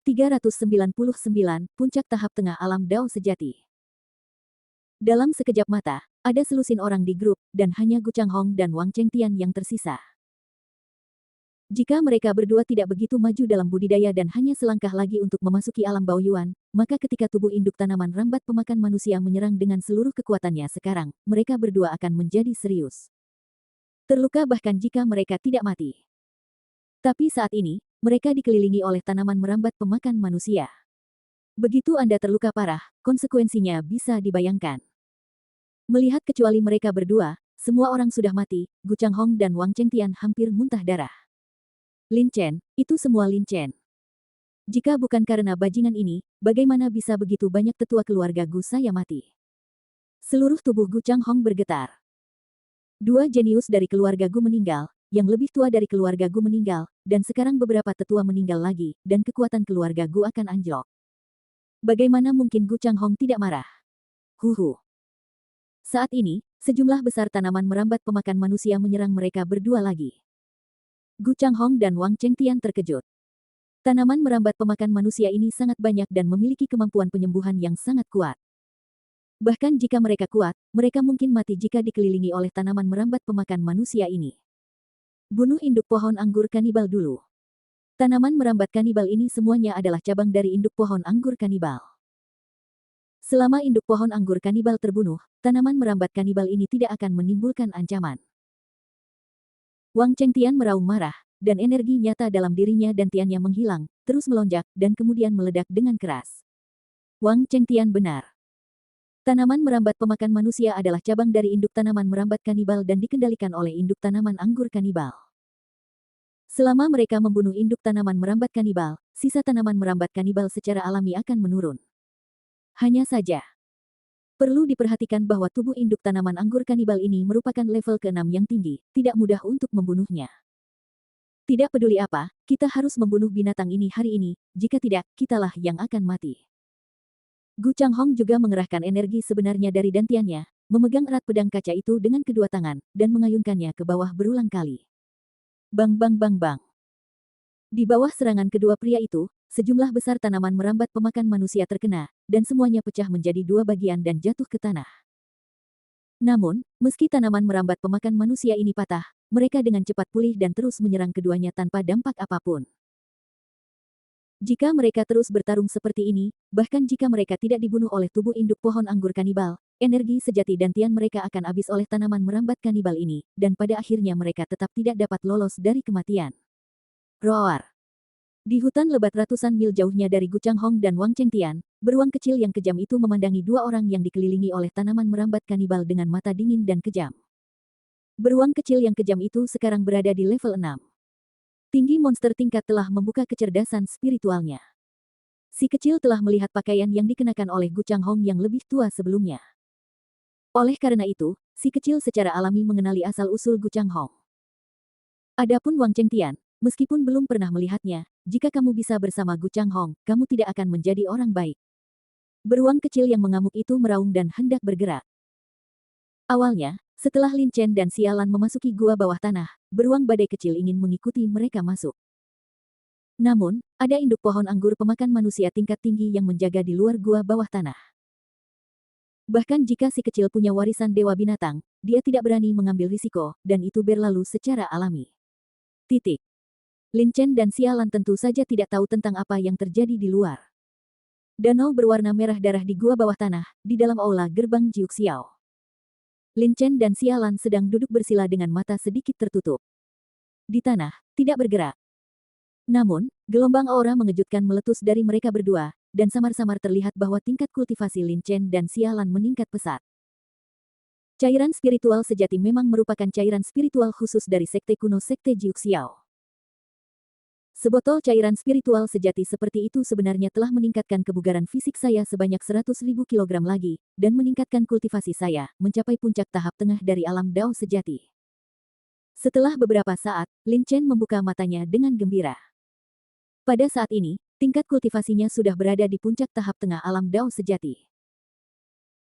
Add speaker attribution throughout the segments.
Speaker 1: 399, Puncak Tahap Tengah Alam Dao Sejati. Dalam sekejap mata, ada selusin orang di grup, dan hanya Gu Changhong dan Wang Chengtian yang tersisa. Jika mereka berdua tidak begitu maju dalam budidaya dan hanya selangkah lagi untuk memasuki alam Baoyuan, maka ketika tubuh induk tanaman rambat pemakan manusia menyerang dengan seluruh kekuatannya sekarang, mereka berdua akan menjadi serius. Terluka bahkan jika mereka tidak mati. Tapi saat ini, mereka dikelilingi oleh tanaman merambat pemakan manusia. Begitu Anda terluka parah, konsekuensinya bisa dibayangkan. Melihat kecuali mereka berdua, semua orang sudah mati, Gu Changhong dan Wang Chengtian hampir muntah darah. Lin Chen, itu semua Lin Chen. Jika bukan karena bajingan ini, bagaimana bisa begitu banyak tetua keluarga Gu saya mati? Seluruh tubuh Gu Changhong bergetar. Dua jenius dari keluarga Gu meninggal, yang lebih tua dari keluarga Gu meninggal, dan sekarang beberapa tetua meninggal lagi, dan kekuatan keluarga Gu akan anjlok. Bagaimana mungkin Gu Changhong tidak marah? Huhu. Saat ini, sejumlah besar tanaman merambat pemakan manusia menyerang mereka berdua lagi. Gu Changhong dan Wang Chengtian terkejut. Tanaman merambat pemakan manusia ini sangat banyak dan memiliki kemampuan penyembuhan yang sangat kuat. Bahkan jika mereka kuat, mereka mungkin mati jika dikelilingi oleh tanaman merambat pemakan manusia ini. Bunuh induk pohon anggur kanibal dulu. Tanaman merambat kanibal ini semuanya adalah cabang dari induk pohon anggur kanibal. Selama induk pohon anggur kanibal terbunuh, tanaman merambat kanibal ini tidak akan menimbulkan ancaman. Wang Chengtian meraung marah, dan energi nyata dalam dirinya dan tiannya menghilang, terus melonjak, dan kemudian meledak dengan keras. Wang Chengtian benar. Tanaman merambat pemakan manusia adalah cabang dari induk tanaman merambat kanibal dan dikendalikan oleh induk tanaman anggur kanibal. Selama mereka membunuh induk tanaman merambat kanibal, sisa tanaman merambat kanibal secara alami akan menurun. Hanya saja, perlu diperhatikan bahwa tubuh induk tanaman anggur kanibal ini merupakan level ke-6 yang tinggi, tidak mudah untuk membunuhnya. Tidak peduli apa, kita harus membunuh binatang ini hari ini, jika tidak, kitalah yang akan mati. Gu Changhong juga mengerahkan energi sebenarnya dari dantiannya, memegang erat pedang kaca itu dengan kedua tangan, dan mengayunkannya ke bawah berulang kali. Bang bang bang bang. Di bawah serangan kedua pria itu, sejumlah besar tanaman merambat pemakan manusia terkena, dan semuanya pecah menjadi dua bagian dan jatuh ke tanah. Namun, meski tanaman merambat pemakan manusia ini patah, mereka dengan cepat pulih dan terus menyerang keduanya tanpa dampak apapun. Jika mereka terus bertarung seperti ini, bahkan jika mereka tidak dibunuh oleh tubuh induk pohon anggur kanibal, energi sejati dantian mereka akan habis oleh tanaman merambat kanibal ini, dan pada akhirnya mereka tetap tidak dapat lolos dari kematian. Roar. Di hutan lebat ratusan mil jauhnya dari Gu Changhong dan Wang Chengtian, beruang kecil yang kejam itu memandangi dua orang yang dikelilingi oleh tanaman merambat kanibal dengan mata dingin dan kejam. Beruang kecil yang kejam itu sekarang berada di level 6. Tinggi monster tingkat telah membuka kecerdasan spiritualnya. Si kecil telah melihat pakaian yang dikenakan oleh Gu Changhong yang lebih tua sebelumnya. Oleh karena itu, si kecil secara alami mengenali asal-usul Gu Changhong. Adapun Wang Chengtian, meskipun belum pernah melihatnya, jika kamu bisa bersama Gu Changhong, kamu tidak akan menjadi orang baik. Beruang kecil yang mengamuk itu meraung dan hendak bergerak. Awalnya, setelah Lin Chen dan Sialan memasuki gua bawah tanah, beruang badai kecil ingin mengikuti mereka masuk. Namun, ada induk pohon anggur pemakan manusia tingkat tinggi yang menjaga di luar gua bawah tanah. Bahkan jika si kecil punya warisan dewa binatang, dia tidak berani mengambil risiko, dan itu berlalu secara alami. Titik. Lin Chen dan Sialan tentu saja tidak tahu tentang apa yang terjadi di luar. Danau berwarna merah darah di gua bawah tanah, di dalam aula gerbang Jiuxiao. Lin Chen dan Sialan sedang duduk bersila dengan mata sedikit tertutup. Di tanah, tidak bergerak. Namun, gelombang aura mengejutkan meletus dari mereka berdua, dan samar-samar terlihat bahwa tingkat kultivasi Lin Chen dan Sialan meningkat pesat. Cairan spiritual sejati memang merupakan cairan spiritual khusus dari sekte kuno sekte Jiuxiao. Sebotol cairan spiritual sejati seperti itu sebenarnya telah meningkatkan kebugaran fisik saya sebanyak 100.000 kilogram lagi, dan meningkatkan kultivasi saya, mencapai puncak tahap tengah dari alam Dao sejati. Setelah beberapa saat, Lin Chen membuka matanya dengan gembira. Pada saat ini, tingkat kultivasinya sudah berada di puncak tahap tengah alam Dao sejati.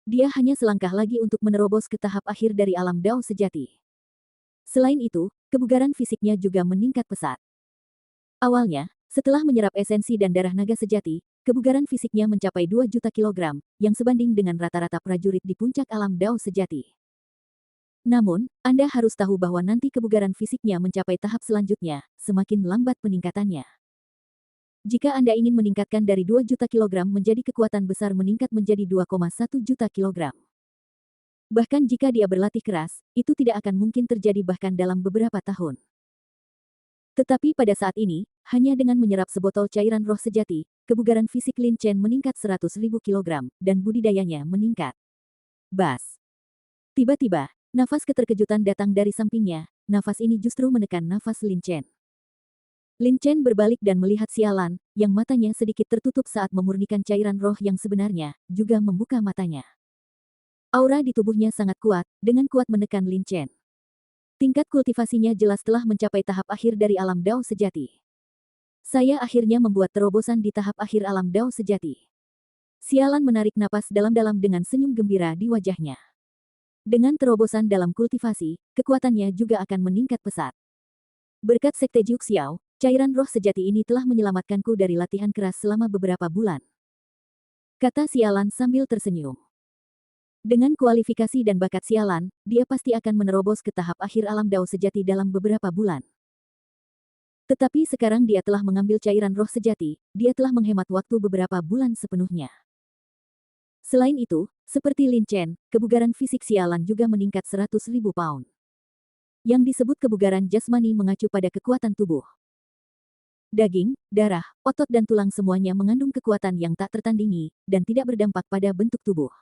Speaker 1: Dia hanya selangkah lagi untuk menerobos ke tahap akhir dari alam Dao sejati. Selain itu, kebugaran fisiknya juga meningkat pesat. Awalnya, Setelah menyerap esensi dan darah naga sejati, kebugaran fisiknya mencapai 2 juta kilogram, yang sebanding dengan rata-rata prajurit di puncak alam Dao sejati. Namun, Anda harus tahu bahwa nanti kebugaran fisiknya mencapai tahap selanjutnya, semakin lambat peningkatannya. Jika Anda ingin meningkatkan dari 2 juta kilogram menjadi kekuatan besar meningkat menjadi 2,1 juta kilogram. Bahkan jika dia berlatih keras, itu tidak akan mungkin terjadi bahkan dalam beberapa tahun. Tetapi pada saat ini, hanya dengan menyerap sebotol cairan roh sejati, kebugaran fisik Lin Chen meningkat 100.000 kilogram, dan budidayanya meningkat. Bas. Tiba-tiba, nafas keterkejutan datang dari sampingnya, nafas ini justru menekan nafas Lin Chen. Lin Chen berbalik dan melihat sialan, yang matanya sedikit tertutup saat memurnikan cairan roh yang sebenarnya, juga membuka matanya. Aura di tubuhnya sangat kuat, dengan kuat menekan Lin Chen. Tingkat kultivasinya jelas telah mencapai tahap akhir dari alam Dao sejati. Saya akhirnya membuat terobosan di tahap akhir alam Dao sejati. Sialan menarik napas dalam-dalam dengan senyum gembira di wajahnya. Dengan terobosan dalam kultivasi, kekuatannya juga akan meningkat pesat. Berkat Sekte Jiuxiao, cairan roh sejati ini telah menyelamatkanku dari latihan keras selama beberapa bulan. Kata sialan sambil tersenyum. Dengan kualifikasi dan bakat sialan, dia pasti akan menerobos ke tahap akhir alam Dao sejati dalam beberapa bulan. Tetapi sekarang dia telah mengambil cairan roh sejati, dia telah menghemat waktu beberapa bulan sepenuhnya. Selain itu, seperti Lin Chen, kebugaran fisik sialan juga meningkat 100.000 pound. Yang disebut kebugaran jasmani mengacu pada kekuatan tubuh. Daging, darah, otot dan tulang semuanya mengandung kekuatan yang tak tertandingi, dan tidak berdampak pada bentuk tubuh.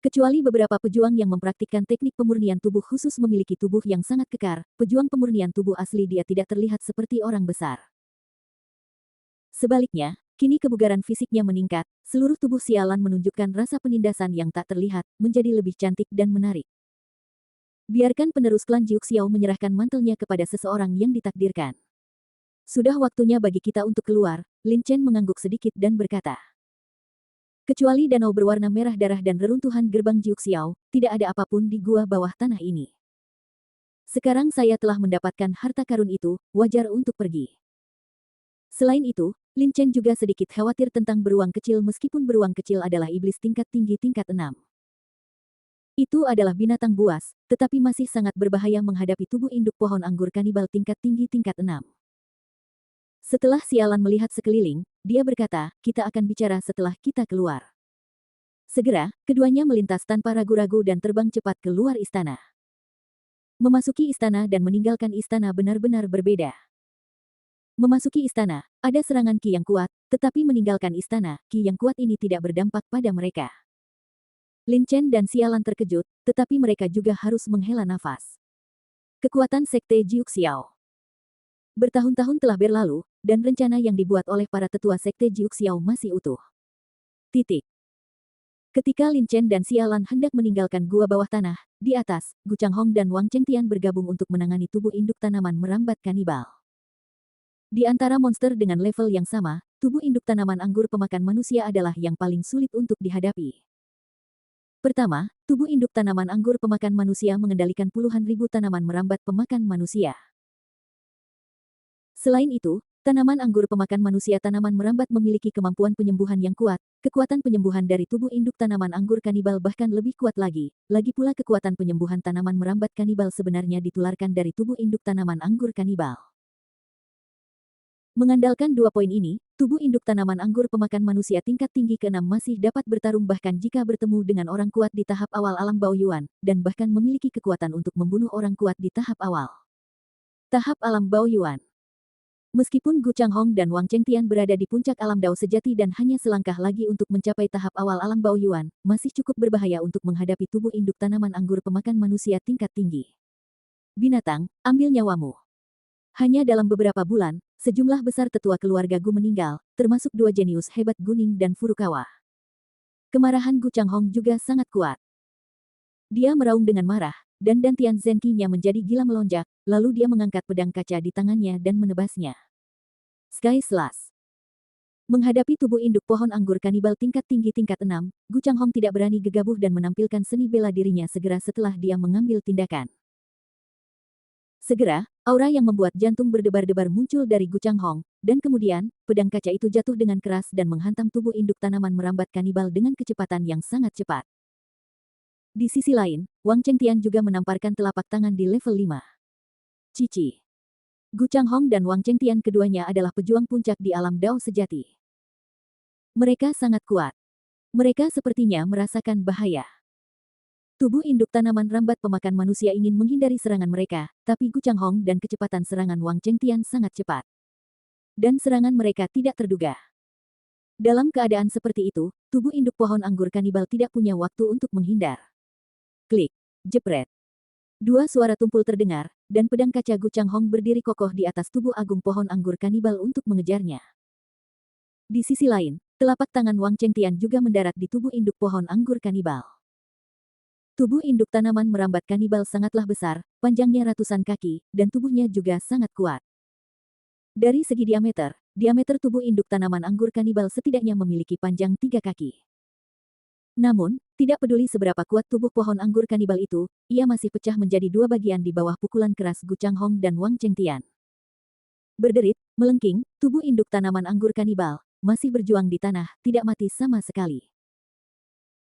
Speaker 1: Kecuali beberapa pejuang yang mempraktikkan teknik pemurnian tubuh khusus memiliki tubuh yang sangat kekar, pejuang pemurnian tubuh asli dia tidak terlihat seperti orang besar. Sebaliknya, kini kebugaran fisiknya meningkat, seluruh tubuh sialan menunjukkan rasa penindasan yang tak terlihat, menjadi lebih cantik dan menarik. Biarkan penerus klan Jiuxiao menyerahkan mantelnya kepada seseorang yang ditakdirkan. Sudah waktunya bagi kita untuk keluar, Lin Chen mengangguk sedikit dan berkata. Kecuali danau berwarna merah darah dan reruntuhan gerbang Jiuxiao, tidak ada apapun di gua bawah tanah ini. Sekarang saya telah mendapatkan harta karun itu, wajar untuk pergi. Selain itu, Lin Chen juga sedikit khawatir tentang beruang kecil meskipun beruang kecil adalah iblis tingkat tinggi tingkat 6. Itu adalah binatang buas, tetapi masih sangat berbahaya menghadapi tubuh induk pohon anggur kanibal tingkat tinggi tingkat 6. Setelah sialan melihat sekeliling, dia berkata, kita akan bicara setelah kita keluar. Segera, keduanya melintas tanpa ragu-ragu dan terbang cepat keluar istana. Memasuki istana dan meninggalkan istana benar-benar berbeda. Memasuki istana, ada serangan Qi yang kuat, tetapi meninggalkan istana, Qi yang kuat ini tidak berdampak pada mereka. Lin Chen dan sialan terkejut, tetapi mereka juga harus menghela nafas. Kekuatan Sekte Jiuxiao. Bertahun-tahun telah berlalu, dan rencana yang dibuat oleh para tetua Sekte Jiuxiao masih utuh. Titik. Ketika Lin Chen dan sialan hendak meninggalkan gua bawah tanah, di atas, Gu Changhong dan Wang Chengtian bergabung untuk menangani tubuh induk tanaman merambat kanibal. Di antara monster dengan level yang sama, tubuh induk tanaman anggur pemakan manusia adalah yang paling sulit untuk dihadapi. Pertama, tubuh induk tanaman anggur pemakan manusia mengendalikan puluhan ribu tanaman merambat pemakan manusia. Selain itu, tanaman anggur pemakan manusia tanaman merambat memiliki kemampuan penyembuhan yang kuat, kekuatan penyembuhan dari tubuh induk tanaman anggur kanibal bahkan lebih kuat lagi pula kekuatan penyembuhan tanaman merambat kanibal sebenarnya ditularkan dari tubuh induk tanaman anggur kanibal. Mengandalkan dua poin ini, tubuh induk tanaman anggur pemakan manusia tingkat tinggi ke-6 masih dapat bertarung bahkan jika bertemu dengan orang kuat di tahap awal alam Baoyuan, dan bahkan memiliki kekuatan untuk membunuh orang kuat di tahap awal. Tahap alam Baoyuan. Meskipun Gu Changhong dan Wang Chengtian berada di puncak alam Dao sejati dan hanya selangkah lagi untuk mencapai tahap awal alam Baoyuan, masih cukup berbahaya untuk menghadapi tubuh induk tanaman anggur pemakan manusia tingkat tinggi. Binatang, ambil nyawamu. Hanya dalam beberapa bulan, sejumlah besar tetua keluarga Gu meninggal, termasuk dua jenius hebat Guning dan Furukawa. Kemarahan Gu Changhong juga sangat kuat. Dia meraung dengan marah, dan dantian Zenki-nya menjadi gila melonjak, lalu dia mengangkat pedang kaca di tangannya dan menebasnya. Sky Slash. Menghadapi tubuh induk pohon anggur kanibal tingkat tinggi tingkat 6, Gu Changhong tidak berani gegabah dan menampilkan seni bela dirinya segera setelah dia mengambil tindakan. Segera, Aura yang membuat jantung berdebar-debar muncul dari Gu Changhong, dan kemudian, pedang kaca itu jatuh dengan keras dan menghantam tubuh induk tanaman merambat kanibal dengan kecepatan yang sangat cepat. Di sisi lain, Wang Chengtian juga menamparkan telapak tangan di level 5. Cici. Gu Changhong dan Wang Chengtian keduanya adalah pejuang puncak di alam Dao sejati. Mereka sangat kuat. Mereka sepertinya merasakan bahaya. Tubuh induk tanaman rambat pemakan manusia ingin menghindari serangan mereka, tapi Gu Changhong dan kecepatan serangan Wang Chengtian sangat cepat. Dan serangan mereka tidak terduga. Dalam keadaan seperti itu, tubuh induk pohon anggur kanibal tidak punya waktu untuk menghindar. Klik, jepret. Dua suara tumpul terdengar, dan pedang kaca Gu Changhong berdiri kokoh di atas tubuh agung pohon anggur kanibal untuk mengejarnya. Di sisi lain, telapak tangan Wang Chengtian juga mendarat di tubuh induk pohon anggur kanibal. Tubuh induk tanaman merambat kanibal sangatlah besar, panjangnya ratusan kaki, dan tubuhnya juga sangat kuat. Dari segi diameter tubuh induk tanaman anggur kanibal setidaknya memiliki panjang 3 kaki. Namun, tidak peduli seberapa kuat tubuh pohon anggur kanibal itu, ia masih pecah menjadi dua bagian di bawah pukulan keras Gu Changhong dan Wang Chengtian. Berderit, melengking, tubuh induk tanaman anggur kanibal masih berjuang di tanah, tidak mati sama sekali.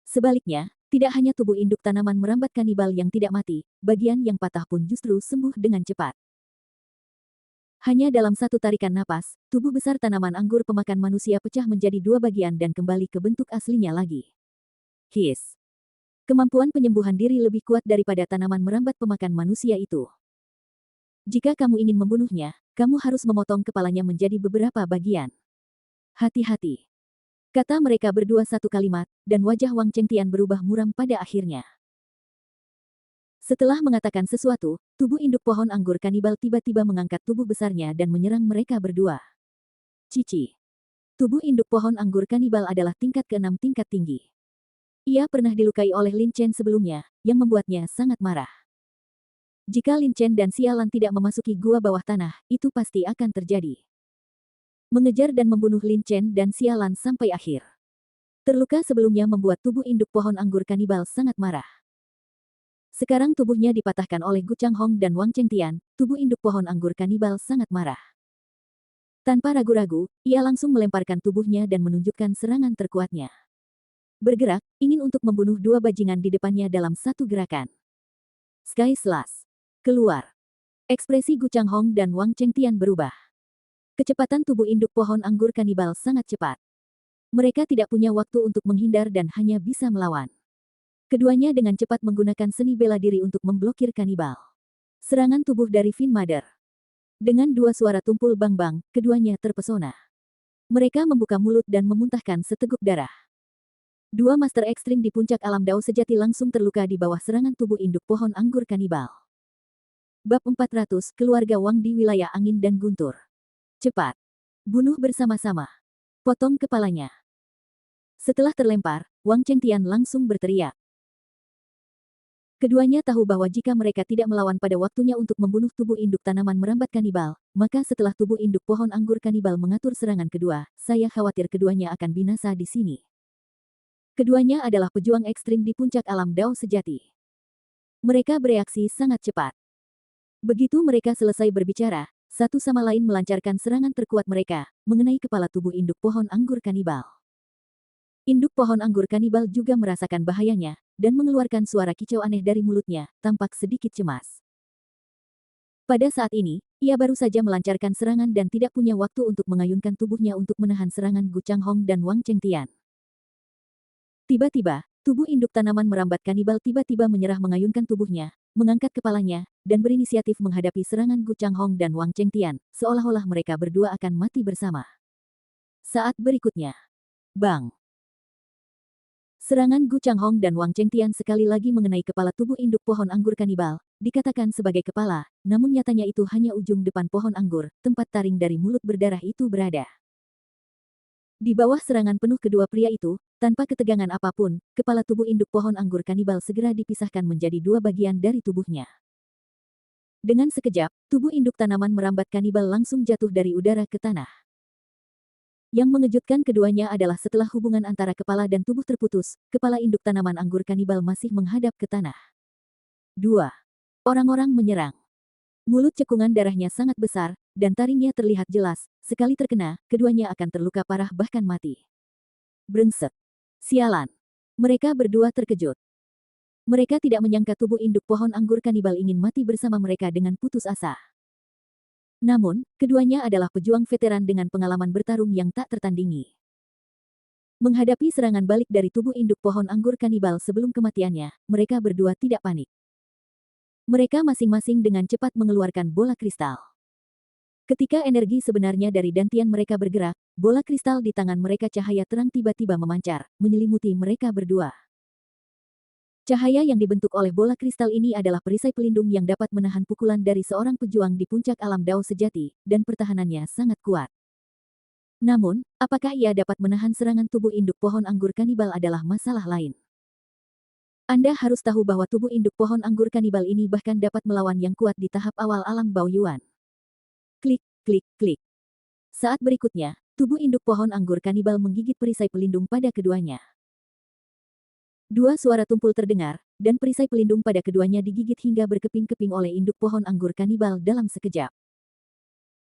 Speaker 1: Sebaliknya, tidak hanya tubuh induk tanaman merambat kanibal yang tidak mati, bagian yang patah pun justru sembuh dengan cepat. Hanya dalam satu tarikan napas, tubuh besar tanaman anggur pemakan manusia pecah menjadi dua bagian dan kembali ke bentuk aslinya lagi. His. Kemampuan penyembuhan diri lebih kuat daripada tanaman merambat pemakan manusia itu. Jika kamu ingin membunuhnya, kamu harus memotong kepalanya menjadi beberapa bagian. Hati-hati. Kata mereka berdua satu kalimat, dan wajah Wang Chengtian berubah muram pada akhirnya. Setelah mengatakan sesuatu, tubuh induk pohon anggur kanibal tiba-tiba mengangkat tubuh besarnya dan menyerang mereka berdua. Cici. Tubuh induk pohon anggur kanibal adalah tingkat ke-6 tingkat tinggi. Ia pernah dilukai oleh Lin Chen sebelumnya, yang membuatnya sangat marah. Jika Lin Chen dan Sialan tidak memasuki gua bawah tanah, itu pasti akan terjadi. Mengejar dan membunuh Lin Chen dan Sialan sampai akhir. Terluka sebelumnya membuat tubuh induk pohon anggur kanibal sangat marah. Sekarang tubuhnya dipatahkan oleh Gu Changhong dan Wang Chengtian, tubuh induk pohon anggur kanibal sangat marah. Tanpa ragu-ragu, ia langsung melemparkan tubuhnya dan menunjukkan serangan terkuatnya. Bergerak, ingin untuk membunuh dua bajingan di depannya dalam satu gerakan. Sky Slash. Keluar. Ekspresi Gu Changhong dan Wang Chengtian berubah. Kecepatan tubuh induk pohon anggur kanibal sangat cepat. Mereka tidak punya waktu untuk menghindar dan hanya bisa melawan. Keduanya dengan cepat menggunakan seni bela diri untuk memblokir kanibal. Serangan tubuh dari Fin Mother. Dengan dua suara tumpul bang-bang, keduanya terpesona. Mereka membuka mulut dan memuntahkan seteguk darah. Dua master ekstrim di puncak alam Dao sejati langsung terluka di bawah serangan tubuh induk pohon anggur kanibal. Bab 400, Keluarga Wang di Wilayah Angin dan Guntur. Cepat. Bunuh bersama-sama. Potong kepalanya. Setelah terlempar, Wang Chengtian langsung berteriak. Keduanya tahu bahwa jika mereka tidak melawan pada waktunya untuk membunuh tubuh induk tanaman merambat kanibal, maka setelah tubuh induk pohon anggur kanibal mengatur serangan kedua, saya khawatir keduanya akan binasa di sini. Keduanya adalah pejuang ekstrim di puncak alam Dao sejati. Mereka bereaksi sangat cepat. Begitu mereka selesai berbicara, satu sama lain melancarkan serangan terkuat mereka, mengenai kepala tubuh induk pohon anggur kanibal. Induk pohon anggur kanibal juga merasakan bahayanya, dan mengeluarkan suara kicau aneh dari mulutnya, tampak sedikit cemas. Pada saat ini, ia baru saja melancarkan serangan dan tidak punya waktu untuk mengayunkan tubuhnya untuk menahan serangan Gu Changhong dan Wang Chengtian. Tiba-tiba, tubuh induk tanaman merambat kanibal tiba-tiba menyerah mengayunkan tubuhnya, mengangkat kepalanya, dan berinisiatif menghadapi serangan Gu Changhong dan Wang Chengtian, seolah-olah mereka berdua akan mati bersama. Saat berikutnya. Bang! Serangan Gu Changhong dan Wang Chengtian sekali lagi mengenai kepala tubuh induk pohon anggur kanibal, dikatakan sebagai kepala, namun nyatanya itu hanya ujung depan pohon anggur, tempat taring dari mulut berdarah itu berada. Di bawah serangan penuh kedua pria itu, tanpa ketegangan apapun, kepala tubuh induk pohon anggur kanibal segera dipisahkan menjadi dua bagian dari tubuhnya. Dengan sekejap, tubuh induk tanaman merambat kanibal langsung jatuh dari udara ke tanah. Yang mengejutkan keduanya adalah setelah hubungan antara kepala dan tubuh terputus, kepala induk tanaman anggur kanibal masih menghadap ke tanah. 2. Orang-orang menyerang. Mulut cekungan darahnya sangat besar, dan taringnya terlihat jelas. Sekali terkena, keduanya akan terluka parah bahkan mati. Brengsek. Sialan. Mereka berdua terkejut. Mereka tidak menyangka tubuh induk pohon anggur kanibal ingin mati bersama mereka dengan putus asa. Namun, keduanya adalah pejuang veteran dengan pengalaman bertarung yang tak tertandingi. Menghadapi serangan balik dari tubuh induk pohon anggur kanibal sebelum kematiannya, mereka berdua tidak panik. Mereka masing-masing dengan cepat mengeluarkan bola kristal. Ketika energi sebenarnya dari dantian mereka bergerak, bola kristal di tangan mereka cahaya terang tiba-tiba memancar, menyelimuti mereka berdua. Cahaya yang dibentuk oleh bola kristal ini adalah perisai pelindung yang dapat menahan pukulan dari seorang pejuang di puncak alam Dao sejati, dan pertahanannya sangat kuat. Namun, apakah ia dapat menahan serangan tubuh induk pohon anggur kanibal adalah masalah lain. Anda harus tahu bahwa tubuh induk pohon anggur kanibal ini bahkan dapat melawan yang kuat di tahap awal alam Baoyuan. Klik, klik, klik. Saat berikutnya, tubuh induk pohon anggur kanibal menggigit perisai pelindung pada keduanya. Dua suara tumpul terdengar, dan perisai pelindung pada keduanya digigit hingga berkeping-keping oleh induk pohon anggur kanibal dalam sekejap.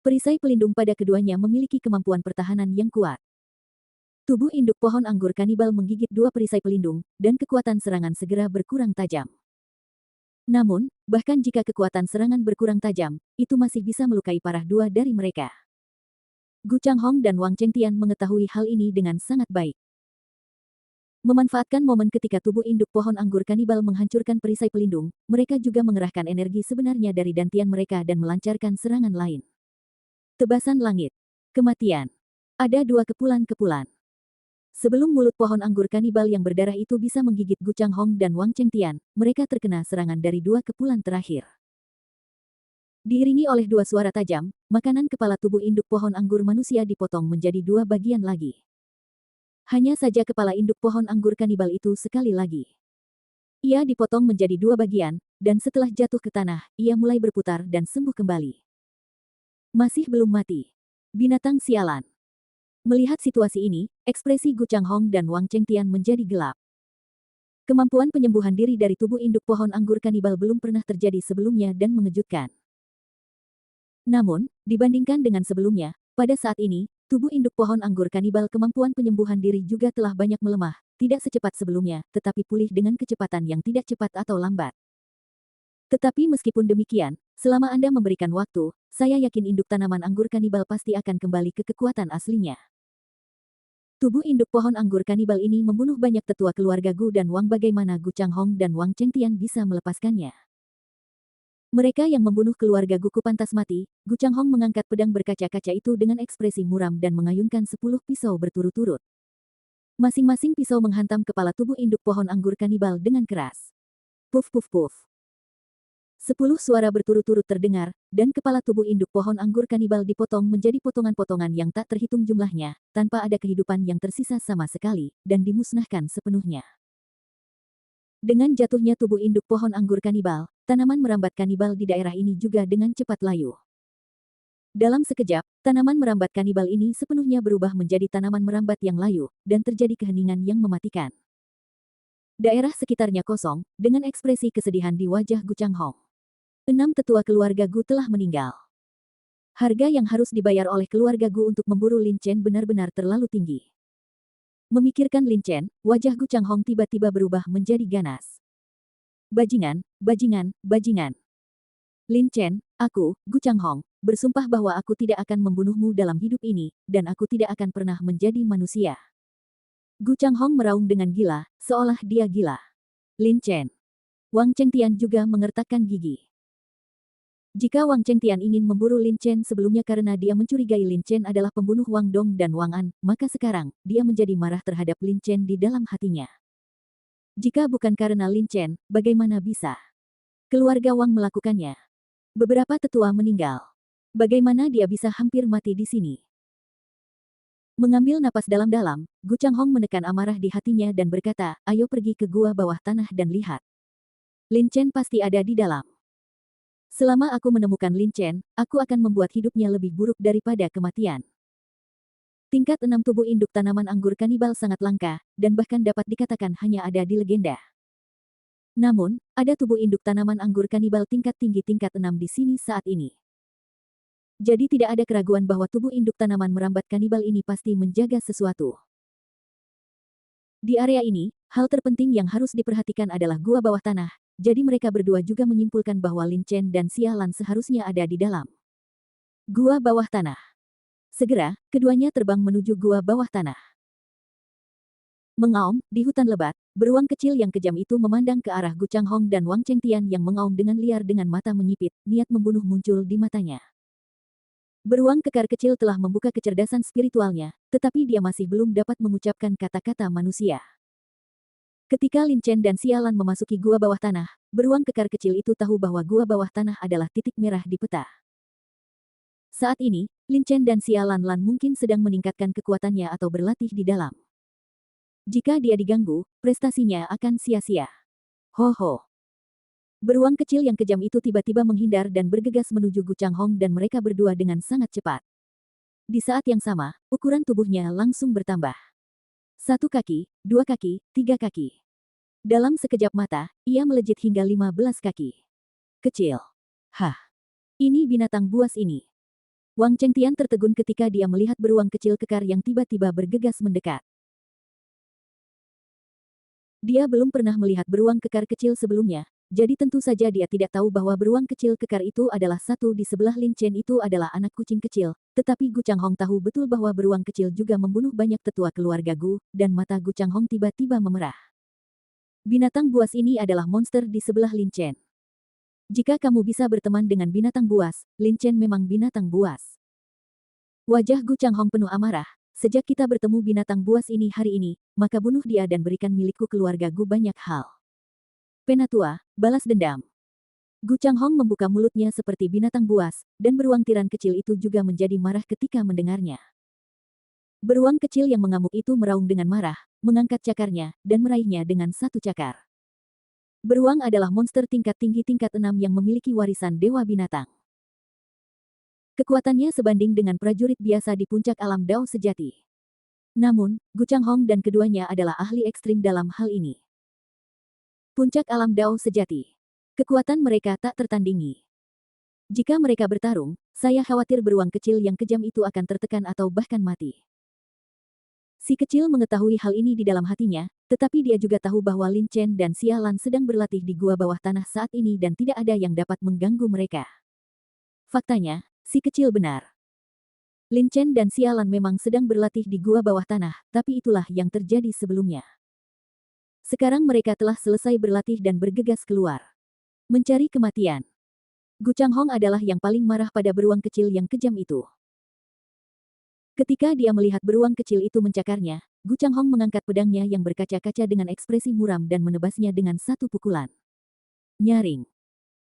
Speaker 1: Perisai pelindung pada keduanya memiliki kemampuan pertahanan yang kuat. Tubuh induk pohon anggur kanibal menggigit dua perisai pelindung, dan kekuatan serangan segera berkurang tajam. Namun, bahkan jika kekuatan serangan berkurang tajam, itu masih bisa melukai parah dua dari mereka. Gu Changhong dan Wang Chengtian mengetahui hal ini dengan sangat baik. Memanfaatkan momen ketika tubuh induk pohon anggur kanibal menghancurkan perisai pelindung, mereka juga mengerahkan energi sebenarnya dari dantian mereka dan melancarkan serangan lain. Tebasan langit. Kematian. Ada dua kepulan-kepulan. Sebelum mulut pohon anggur kanibal yang berdarah itu bisa menggigit Gu Changhong dan Wang Chengtian, mereka terkena serangan dari dua kepulan terakhir. Diiringi oleh dua suara tajam, makanan kepala tubuh induk pohon anggur manusia dipotong menjadi dua bagian lagi. Hanya saja kepala induk pohon anggur kanibal itu sekali lagi. Ia dipotong menjadi dua bagian, dan setelah jatuh ke tanah, ia mulai berputar dan sembuh kembali. Masih belum mati. Binatang sialan. Melihat situasi ini, ekspresi Gu Changhong dan Wang Chengtian menjadi gelap. Kemampuan penyembuhan diri dari tubuh induk pohon anggur kanibal belum pernah terjadi sebelumnya dan mengejutkan. Namun, dibandingkan dengan sebelumnya, pada saat ini, tubuh induk pohon anggur kanibal kemampuan penyembuhan diri juga telah banyak melemah, tidak secepat sebelumnya, tetapi pulih dengan kecepatan yang tidak cepat atau lambat. Tetapi meskipun demikian, selama Anda memberikan waktu, saya yakin induk tanaman anggur kanibal pasti akan kembali ke kekuatan aslinya. Tubuh induk pohon anggur kanibal ini membunuh banyak tetua keluarga Gu dan Wang. Bagaimana Gu Changhong dan Wang Chengtian bisa melepaskannya? Mereka yang membunuh keluarga Guku pantas mati. Gu Changhong mengangkat pedang berkaca-kaca itu dengan ekspresi muram dan mengayunkan 10 pisau berturut-turut. Masing-masing pisau menghantam kepala tubuh induk pohon anggur kanibal dengan keras. Puf puf puf. 10 suara berturut-turut terdengar, dan kepala tubuh induk pohon anggur kanibal dipotong menjadi potongan-potongan yang tak terhitung jumlahnya, tanpa ada kehidupan yang tersisa sama sekali, dan dimusnahkan sepenuhnya. Dengan jatuhnya tubuh induk pohon anggur kanibal, tanaman merambat kanibal di daerah ini juga dengan cepat layu. Dalam sekejap, tanaman merambat kanibal ini sepenuhnya berubah menjadi tanaman merambat yang layu, dan terjadi keheningan yang mematikan. Daerah sekitarnya kosong, dengan ekspresi kesedihan di wajah Gu Changhong. 6 tetua keluarga Gu telah meninggal. Harga yang harus dibayar oleh keluarga Gu untuk memburu Lin Chen benar-benar terlalu tinggi. Memikirkan Lin Chen, wajah Gu Changhong tiba-tiba berubah menjadi ganas. Bajingan, bajingan, bajingan. Lin Chen, aku, Gu Changhong, bersumpah bahwa aku tidak akan membunuhmu dalam hidup ini, dan aku tidak akan pernah menjadi manusia. Gu Changhong meraung dengan gila, seolah dia gila. Lin Chen. Wang Chengtian juga mengertakkan gigi. Jika Wang Chengtian ingin memburu Lin Chen sebelumnya karena dia mencurigai Lin Chen adalah pembunuh Wang Dong dan Wang An, maka sekarang, dia menjadi marah terhadap Lin Chen di dalam hatinya. Jika bukan karena Lin Chen, bagaimana bisa keluarga Wang melakukannya? Beberapa tetua meninggal. Bagaimana dia bisa hampir mati di sini? Mengambil napas dalam-dalam, Gu Changhong menekan amarah di hatinya dan berkata, ayo pergi ke gua bawah tanah dan lihat. Lin Chen pasti ada di dalam. Selama aku menemukan Lin Chen, aku akan membuat hidupnya lebih buruk daripada kematian. Tingkat 6 tubuh induk tanaman anggur kanibal sangat langka, dan bahkan dapat dikatakan hanya ada di legenda. Namun, ada tubuh induk tanaman anggur kanibal tingkat tinggi tingkat 6 di sini saat ini. Jadi tidak ada keraguan bahwa tubuh induk tanaman merambat kanibal ini pasti menjaga sesuatu. Di area ini, hal terpenting yang harus diperhatikan adalah gua bawah tanah, jadi mereka berdua juga menyimpulkan bahwa Lin Chen dan Xia Lan seharusnya ada di dalam gua bawah tanah. Segera, keduanya terbang menuju gua bawah tanah. Mengaum, di hutan lebat, beruang kecil yang kejam itu memandang ke arah Gu Changhong dan Wang Chengtian yang mengaum dengan liar dengan mata menyipit, niat membunuh muncul di matanya. Beruang kekar kecil telah membuka kecerdasan spiritualnya, tetapi dia masih belum dapat mengucapkan kata-kata manusia. Ketika Lin Chen dan Xia Lan memasuki gua bawah tanah, beruang kekar kecil itu tahu bahwa gua bawah tanah adalah titik merah di peta. Saat ini, Lin Chen dan Xia Lan mungkin sedang meningkatkan kekuatannya atau berlatih di dalam. Jika dia diganggu, prestasinya akan sia-sia. Ho ho. Beruang kecil yang kejam itu tiba-tiba menghindar dan bergegas menuju Gu Changhong dan mereka berdua dengan sangat cepat. Di saat yang sama, ukuran tubuhnya langsung bertambah. 1 kaki, 2 kaki, 3 kaki. Dalam sekejap mata, ia melejit hingga 15 kaki. Kecil. Hah. Ini binatang buas ini. Wang Chengtian tertegun ketika dia melihat beruang kecil kekar yang tiba-tiba bergegas mendekat. Dia belum pernah melihat beruang kekar kecil sebelumnya, jadi tentu saja dia tidak tahu bahwa beruang kecil kekar itu adalah satu di sebelah Lin Chen itu adalah anak kucing kecil, tetapi Gu Changhong tahu betul bahwa beruang kecil juga membunuh banyak tetua keluarga Gu, dan mata Gu Changhong tiba-tiba memerah. Binatang buas ini adalah monster di sebelah Lin Chen. Jika kamu bisa berteman dengan binatang buas, Lin Chen memang binatang buas. Wajah Gu Changhong penuh amarah. Sejak kita bertemu binatang buas ini hari ini, maka bunuh dia dan berikan milikku keluarga Gu banyak hal. Penatua, balas dendam. Gu Changhong membuka mulutnya seperti binatang buas, dan beruang tiran kecil itu juga menjadi marah ketika mendengarnya. Beruang kecil yang mengamuk itu meraung dengan marah, mengangkat cakarnya, dan meraihnya dengan satu cakar. Beruang adalah monster tingkat tinggi tingkat 6 yang memiliki warisan dewa binatang. Kekuatannya sebanding dengan prajurit biasa di puncak alam Dao sejati. Namun, Gu Changhong dan keduanya adalah ahli ekstrim dalam hal ini. Puncak alam Dao sejati. Kekuatan mereka tak tertandingi. Jika mereka bertarung, saya khawatir beruang kecil yang kejam itu akan tertekan atau bahkan mati. Si kecil mengetahui hal ini di dalam hatinya, tetapi dia juga tahu bahwa Lin Chen dan Xia Lan sedang berlatih di gua bawah tanah saat ini dan tidak ada yang dapat mengganggu mereka. Faktanya, si kecil benar. Lin Chen dan Xia Lan memang sedang berlatih di gua bawah tanah, tapi itulah yang terjadi sebelumnya. Sekarang mereka telah selesai berlatih dan bergegas keluar. Mencari kematian. Gu Changhong adalah yang paling marah pada beruang kecil yang kejam itu. Ketika dia melihat beruang kecil itu mencakarnya, Gu Changhong mengangkat pedangnya yang berkaca-kaca dengan ekspresi muram dan menebasnya dengan satu pukulan. Nyaring.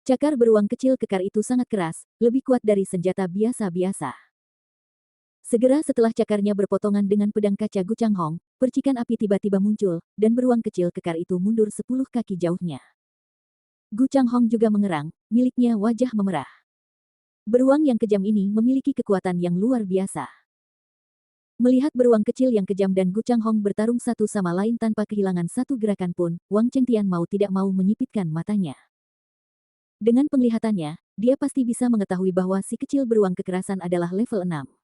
Speaker 1: Cakar beruang kecil kekar itu sangat keras, lebih kuat dari senjata biasa-biasa. Segera setelah cakarnya berpotongan dengan pedang kaca Gu Changhong, percikan api tiba-tiba muncul, dan beruang kecil kekar itu mundur 10 kaki jauhnya. Gu Changhong juga mengerang, miliknya wajah memerah. Beruang yang kejam ini memiliki kekuatan yang luar biasa. Melihat beruang kecil yang kejam dan Gu Changhong bertarung satu sama lain tanpa kehilangan satu gerakan pun, Wang Chengtian mau tidak mau menyipitkan matanya. Dengan penglihatannya, dia pasti bisa mengetahui bahwa si kecil beruang kekerasan adalah level 6.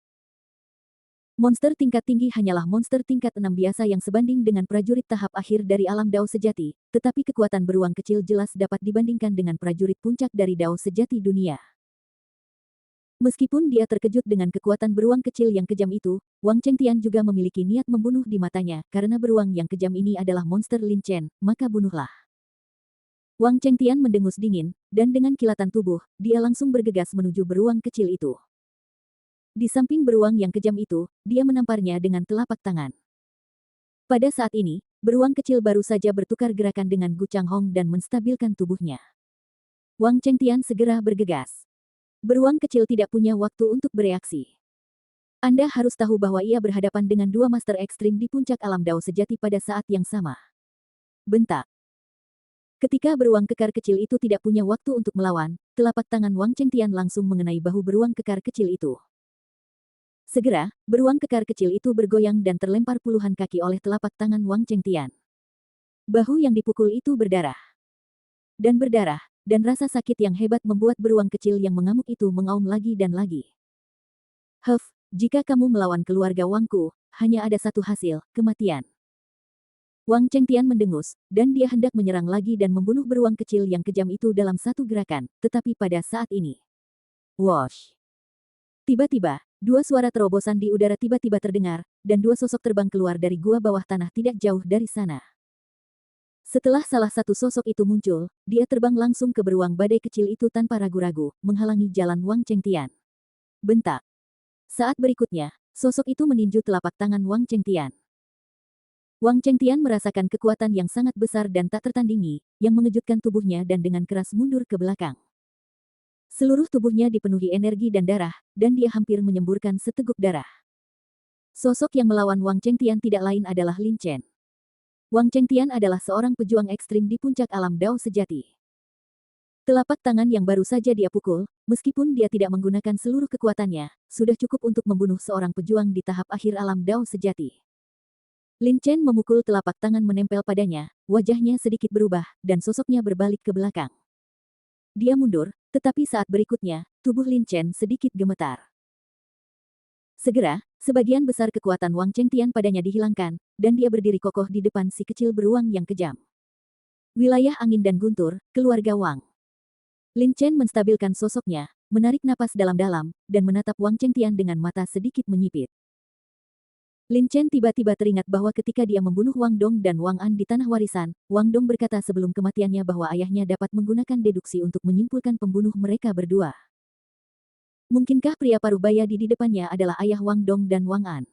Speaker 1: Monster tingkat tinggi hanyalah monster tingkat 6 biasa yang sebanding dengan prajurit tahap akhir dari alam Dao sejati, tetapi kekuatan beruang kecil jelas dapat dibandingkan dengan prajurit puncak dari Dao sejati dunia. Meskipun dia terkejut dengan kekuatan beruang kecil yang kejam itu, Wang Chengtian juga memiliki niat membunuh di matanya, karena beruang yang kejam ini adalah monster Lin Chen, maka bunuhlah. Wang Chengtian mendengus dingin, dan dengan kilatan tubuh, dia langsung bergegas menuju beruang kecil itu. Di samping beruang yang kejam itu, dia menamparnya dengan telapak tangan. Pada saat ini, beruang kecil baru saja bertukar gerakan dengan Gu Changhong dan menstabilkan tubuhnya. Wang Chengtian segera bergegas. Beruang kecil tidak punya waktu untuk bereaksi. Anda harus tahu bahwa ia berhadapan dengan dua master ekstrim di puncak alam Dao sejati pada saat yang sama. Bentak. Ketika beruang kekar kecil itu tidak punya waktu untuk melawan, telapak tangan Wang Chengtian langsung mengenai bahu beruang kekar kecil itu. Segera, beruang kekar kecil itu bergoyang dan terlempar puluhan kaki oleh telapak tangan Wang Chengtian. Bahu yang dipukul itu berdarah. dan berdarah, dan rasa sakit yang hebat membuat beruang kecil yang mengamuk itu mengaum lagi dan lagi. Huff, jika kamu melawan keluarga Wangku, hanya ada satu hasil, kematian. Wang Chengtian mendengus, dan dia hendak menyerang lagi dan membunuh beruang kecil yang kejam itu dalam satu gerakan, tetapi pada saat ini. Whoosh! Tiba-tiba, dua suara terobosan di udara tiba-tiba terdengar, dan dua sosok terbang keluar dari gua bawah tanah tidak jauh dari sana. Setelah salah satu sosok itu muncul, dia terbang langsung ke beruang badai kecil itu tanpa ragu-ragu, menghalangi jalan Wang Chengtian. Bentak. Saat berikutnya, sosok itu meninju telapak tangan Wang Chengtian. Wang Chengtian merasakan kekuatan yang sangat besar dan tak tertandingi, yang mengejutkan tubuhnya dan dengan keras mundur ke belakang. Seluruh tubuhnya dipenuhi energi dan darah, dan dia hampir menyemburkan seteguk darah. Sosok yang melawan Wang Chengtian tidak lain adalah Lin Chen. Wang Chengtian adalah seorang pejuang ekstrim di puncak alam Dao sejati. Telapak tangan yang baru saja dia pukul, meskipun dia tidak menggunakan seluruh kekuatannya, sudah cukup untuk membunuh seorang pejuang di tahap akhir alam Dao sejati. Lin Chen memukul telapak tangan menempel padanya, wajahnya sedikit berubah, dan sosoknya berbalik ke belakang. Dia mundur, tetapi saat berikutnya, tubuh Lin Chen sedikit gemetar. Segera, sebagian besar kekuatan Wang Chengtian padanya dihilangkan, dan dia berdiri kokoh di depan si kecil beruang yang kejam. Wilayah angin dan guntur, keluarga Wang. Lin Chen menstabilkan sosoknya, menarik napas dalam-dalam, dan menatap Wang Chengtian dengan mata sedikit menyipit. Lin Chen tiba-tiba teringat bahwa ketika dia membunuh Wang Dong dan Wang An di Tanah Warisan, Wang Dong berkata sebelum kematiannya bahwa ayahnya dapat menggunakan deduksi untuk menyimpulkan pembunuh mereka berdua. Mungkinkah pria parubaya di depannya adalah ayah Wang Dong dan Wang An?